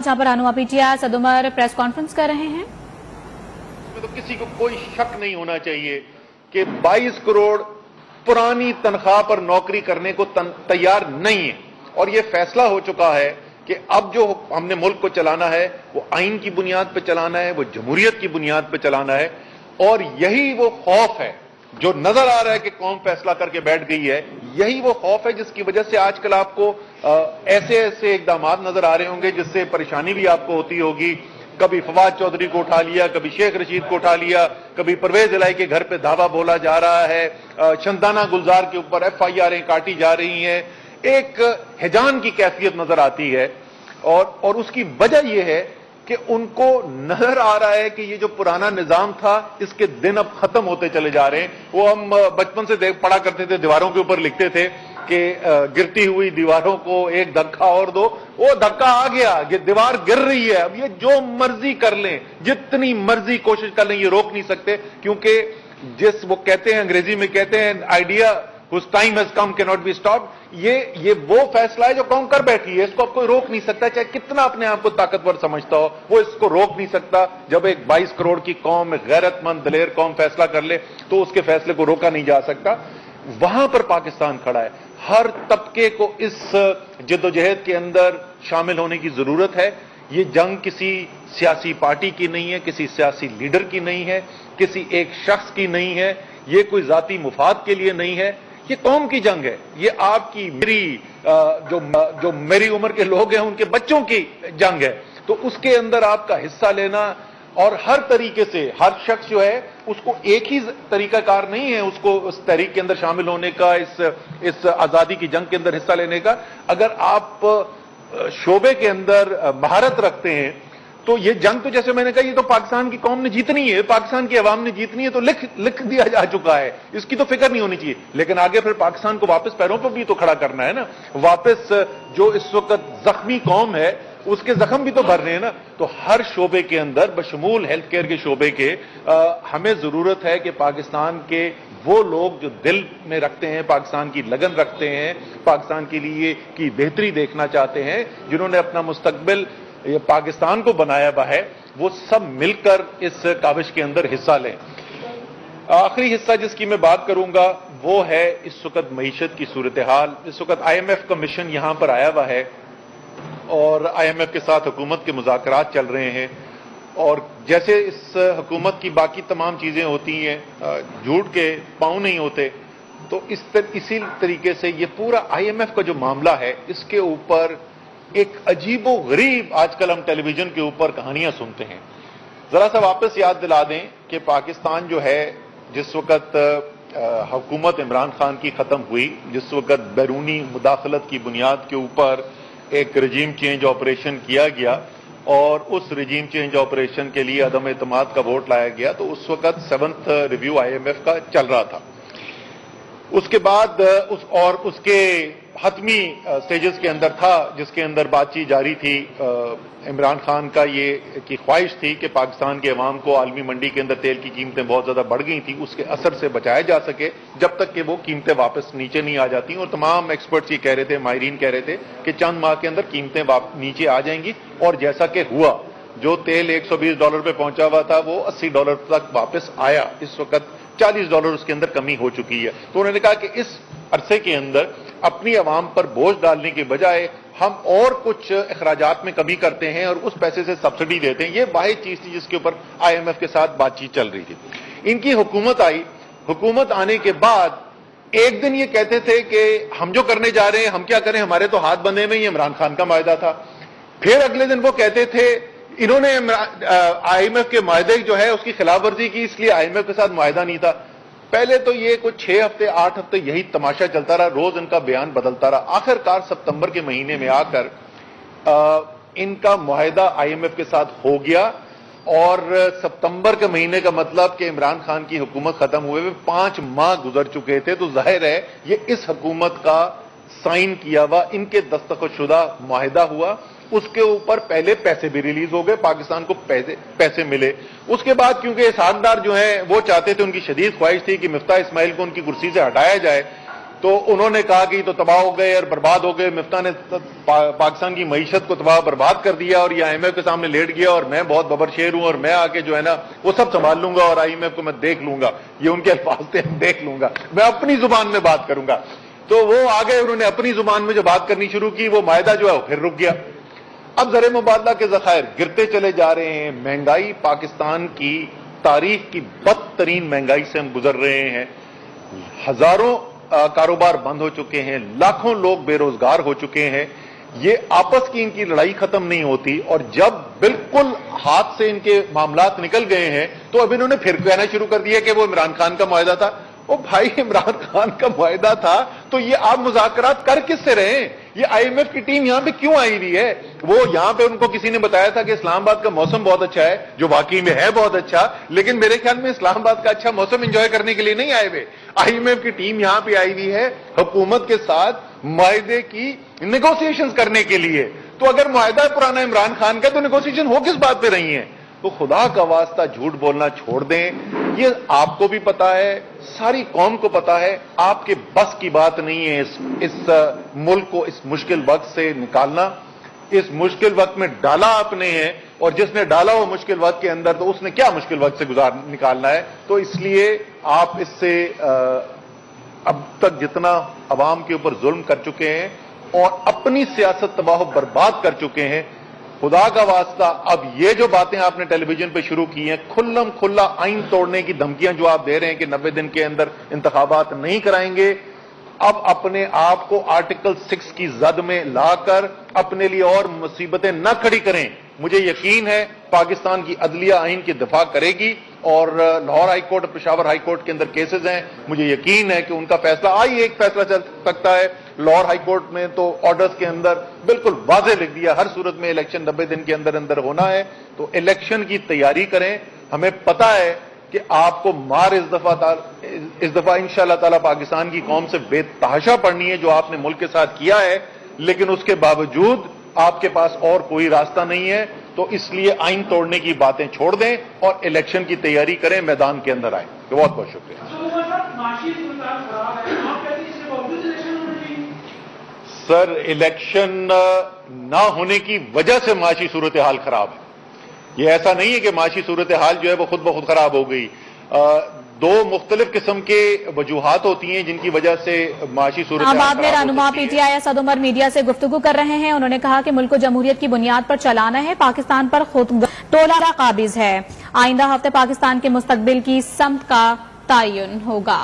जहां पर अनुआ पीटिया सद उमर प्रेस कॉन्फ्रेंस कर रहे हैं। तो किसी को कोई शक नहीं होना चाहिए कि 22 करोड़ पुरानी तनख्वाह पर नौकरी करने को तैयार नहीं है, और यह फैसला हो चुका है कि अब जो हमने मुल्क को चलाना है वो आइन की बुनियाद पर चलाना है, वो जमहूरियत की बुनियाद पर चलाना है। और यही वो खौफ है जो नजर आ रहा है कि कौम फैसला करके बैठ गई है। यही वो खौफ है जिसकी वजह से आजकल आपको ऐसे ऐसे इकदाम नजर आ रहे होंगे जिससे परेशानी भी आपको होती होगी। कभी फवाद चौधरी को उठा लिया, कभी शेख रशीद को उठा लिया, कभी परवेज इलाही के घर पे धावा बोला जा रहा है, शंदाना गुलजार के ऊपर FIR काटी जा रही हैं। एक हिजान की कैफियत नजर आती है, और उसकी वजह यह है कि उनको नजर आ रहा है कि ये जो पुराना निजाम था इसके दिन अब खत्म होते चले जा रहे हैं। वो हम बचपन से पढ़ा करते थे, दीवारों के ऊपर लिखते थे कि गिरती हुई दीवारों को एक धक्का और दो। वो धक्का आ गया, ये दीवार गिर रही है, अब ये जो मर्जी कर लें, जितनी मर्जी कोशिश कर लें, ये रोक नहीं सकते। क्योंकि जिस वो कहते हैं, अंग्रेजी में कहते हैं, idea whose time has come cannot be stopped। ये वो फैसला है जो कौम कर बैठी है, इसको अब कोई रोक नहीं सकता, चाहे कितना अपने आप को ताकतवर समझता हो, वो इसको रोक नहीं सकता। जब एक 22 करोड़ की कौम, गैरतमंद दलेर कौम फैसला कर ले तो उसके फैसले को रोका नहीं जा सकता। वहां पर पाकिस्तान खड़ा है। हर तबके को इस जद्दोजहद के अंदर शामिल होने की जरूरत है। ये जंग किसी सियासी पार्टी की नहीं है, किसी सियासी लीडर की नहीं है, किसी एक शख्स की नहीं है, ये कोई जाती मुफाद के लिए नहीं है, ये कौम की जंग है। ये आपकी मेरी जो मेरी उम्र के लोग हैं उनके बच्चों की जंग है। तो उसके अंदर आपका हिस्सा लेना, और हर तरीके से हर शख्स जो है उसको एक ही तरीकाकार नहीं है उसको उस तहरीक के अंदर शामिल होने का, इस आजादी की जंग के अंदर हिस्सा लेने का। अगर आप शोबे के अंदर महारत रखते हैं तो ये जंग, तो जैसे मैंने कहा, ये तो पाकिस्तान की कौम ने जीतनी है, पाकिस्तान की अवाम ने जीतनी है, तो लिख दिया जा चुका है, इसकी तो फिक्र नहीं होनी चाहिए। लेकिन आगे फिर पाकिस्तान को वापस पैरों पर भी तो खड़ा करना है ना। वापस जो इस वक्त जख्मी कौम है उसके जख्म भी तो भर रहे हैं ना। तो हर शोबे के अंदर, बशमूल हेल्थ केयर के शोबे के, हमें जरूरत है कि पाकिस्तान के वो लोग जो दिल में रखते हैं, पाकिस्तान की लगन रखते हैं, पाकिस्तान के लिए की बेहतरी देखना चाहते हैं, जिन्होंने अपना मुस्तकबिल ये पाकिस्तान को बनाया हुआ है, वो सब मिलकर इस काविश के अंदर हिस्सा लें। आखिरी हिस्सा जिसकी मैं बात करूंगा वो है इस वक्त मईशत की सूरत हाल। इस वक्त IMF का मिशन यहां पर आया हुआ है और IMF के साथ हुकूमत के मुज़ाकरात चल रहे हैं। और जैसे इस हुकूमत की बाकी तमाम चीजें होती हैं, झूठ के पांव नहीं होते, तो इसी तरीके से ये पूरा IMF का जो मामला है, इसके ऊपर एक अजीबो गरीब आजकल हम टेलीविजन के ऊपर कहानियां सुनते हैं। जरा सा वापस याद दिला दें कि पाकिस्तान जो है, जिस वक्त हुकूमत इमरान खान की खत्म हुई, जिस वक्त बैरूनी मुदाखलत की बुनियाद के ऊपर एक रजीम चेंज ऑपरेशन किया गया और उस रजीम चेंज ऑपरेशन के लिए अदम एतमाद का वोट लाया गया, तो उस वक्त 7th रिव्यू IMF का चल रहा था। उसके बाद उसके हतमी स्टेजेस के अंदर था, जिसके अंदर बातचीत जारी थी। इमरान खान का ये की ख्वाहिश थी कि पाकिस्तान के अवाम को आलमी मंडी के अंदर तेल की कीमतें बहुत ज्यादा बढ़ गई थी, उसके असर से बचाया जा सके जब तक कि वो कीमतें वापस नीचे नहीं आ जाती। और तमाम एक्सपर्ट्स ये कह रहे थे, माहिरीन कह रहे थे कि चंद माह के अंदर कीमतें नीचे आ जाएंगी। और जैसा कि हुआ, जो तेल $120 पे पहुंचा हुआ था वो $80 तक वापस आया। इस वक्त $40 उसके अंदर कमी हो चुकी है। तो उन्होंने कहा कि इस अरसे के अंदर अपनी आवाम पर बोझ डालने के बजाय हम और कुछ अखराजात में कमी करते हैं और उस पैसे से सब्सिडी देते हैं। ये वाहिद चीज थी जिसके ऊपर IMF के साथ बातचीत चल रही थी। इनकी हुकूमत आई। हुकूमत आने के बाद एक दिन ये कहते थे कि हम जो करने जा रहे हैं, हम क्या करें, हमारे तो हाथ बंधे में, ये इमरान खान का मायदा था। फिर अगले दिन वो कहते थे इन्होंने IMF के मायदे जो है उसकी खिलाफ वर्जी की, इसलिए IMF के साथ मायदा नहीं था। पहले तो ये कुछ 6 हफ्ते 8 हफ्ते यही तमाशा चलता रहा, रोज इनका बयान बदलता रहा। आखिरकार सितंबर के महीने में आकर इनका मुआहदा IMF के साथ हो गया। और सितंबर के महीने का मतलब कि इमरान खान की हुकूमत खत्म हुए हुए 5 माह गुजर चुके थे। तो जाहिर है ये इस हुकूमत का साइन किया हुआ, इनके दस्तखतशुदा मुआहदा हुआ। उसके ऊपर पहले पैसे भी रिलीज हो गए, पाकिस्तान को पैसे मिले। उसके बाद क्योंकि साझेदार जो हैं वो चाहते थे, उनकी शदीद ख्वाहिश थी कि मिफ्ताह इस्माइल को उनकी कुर्सी से हटाया जाए, तो उन्होंने कहा कि तो तबाह हो गए और बर्बाद हो गए, मिफ्ता ने पाकिस्तान की मईशत को तबाह बर्बाद कर दिया और ये IMF के सामने लेट गया और मैं बहुत बबरशेर हूं और मैं आके जो है ना वो सब संभाल लूंगा और IMF को मैं देख लूंगा। ये उनके अल्फाज थे, देख लूंगा, मैं अपनी जुबान में बात करूंगा। तो वो आ गए, उन्होंने अपनी जुबान में जो बात करनी शुरू की, वो मायदा जो है वो फिर रुक गया। अब ज़र मुबादला के ज़खायर गिरते चले जा रहे हैं, महंगाई पाकिस्तान की तारीख की बदतरीन महंगाई से हम गुजर रहे हैं, हजारों कारोबार बंद हो चुके हैं, लाखों लोग बेरोजगार हो चुके हैं। ये आपस की इनकी लड़ाई खत्म नहीं होती और जब बिल्कुल हाथ से इनके मामलात निकल गए हैं तो अब इन्होंने फिर कहना शुरू कर दिया कि वो इमरान खान का मुआहदा था। ओ भाई, इमरान खान का मुआहदा था तो ये आप मुज़ाकरात कर किससे रहे हैं? ये IMF की टीम यहां पे क्यों आई हुई है? वो यहां पे उनको किसी ने बताया था कि इस्लामाबाद का मौसम बहुत अच्छा है, जो वाकई में है बहुत अच्छा, लेकिन मेरे ख्याल में इस्लामाबाद का अच्छा मौसम एंजॉय करने के लिए नहीं आए हुए। IMF की टीम यहां पे आई हुई है हुकूमत के साथ मुआहदे की नेगोशिएशंस करने के लिए। तो अगर मुआहदा पुराना इमरान खान का, तो नेगोशिएशन हो किस बात पे रही है? तो खुदा का वास्ता झूठ बोलना छोड़ दें। ये आपको भी पता है, सारी कौम को पता है, आपके बस की बात नहीं है इस मुल्क को इस मुश्किल वक्त से निकालना। इस मुश्किल वक्त में डाला आपने है और जिसने डाला वो मुश्किल वक्त के अंदर, तो उसने क्या मुश्किल वक्त से निकालना है। तो इसलिए आप इससे अब तक जितना अवाम के ऊपर जुल्म कर चुके हैं और अपनी सियासत तबाह बर्बाद कर चुके हैं, खुदा का वास्ता अब ये जो बातें आपने टेलीविजन पे शुरू की हैं, खुल्लम खुल्ला आइन तोड़ने की धमकियां जो आप दे रहे हैं कि 90 दिन के अंदर इंतखाबात नहीं कराएंगे, अब अपने आप को आर्टिकल 6 की जद में लाकर अपने लिए और मुसीबतें न खड़ी करें। मुझे यकीन है पाकिस्तान की अदलिया आइन की दिफा करेगी और लाहौर हाई कोर्ट और पेशावर हाई कोर्ट के अंदर केसेस हैं, मुझे यकीन है कि उनका फैसला एक फैसला चल सकता है। लाहौर हाई कोर्ट में तो ऑर्डर्स के अंदर बिल्कुल वाज़ेह लिख दिया, हर सूरत में इलेक्शन 90 दिन के अंदर अंदर होना है। तो इलेक्शन की तैयारी करें। हमें पता है कि आपको मार इस दफा इंशाअल्लाह ताला पाकिस्तान की कौम से बेतहाशा पड़नी है, जो आपने मुल्क के साथ किया है, लेकिन उसके बावजूद आपके पास और कोई रास्ता नहीं है। तो इसलिए आइन तोड़ने की बातें छोड़ दें और इलेक्शन की तैयारी करें, मैदान के अंदर आए। तो बहुत बहुत शुक्रिया। सर, इलेक्शन ना होने की वजह से माशी सूरत हाल खराब है। ये ऐसा नहीं है कि माशी सूरत हाल जो है वो खुद ब खुद खराब हो गई। दो मुख्तलिफ किस्म के वजूहात होती हैं जिनकी वजह से माशी सूरत हाल बाद में रहनुमा PTI असद उमर मीडिया से गुफ्तगू कर रहे हैं। उन्होंने कहा कि मुल्क को जमहूरियत की बुनियाद पर चलाना है, पाकिस्तान पर खुद टोला काबिज है। आइंदा हफ्ते पाकिस्तान के मुस्तकबिल की समत का तयन होगा।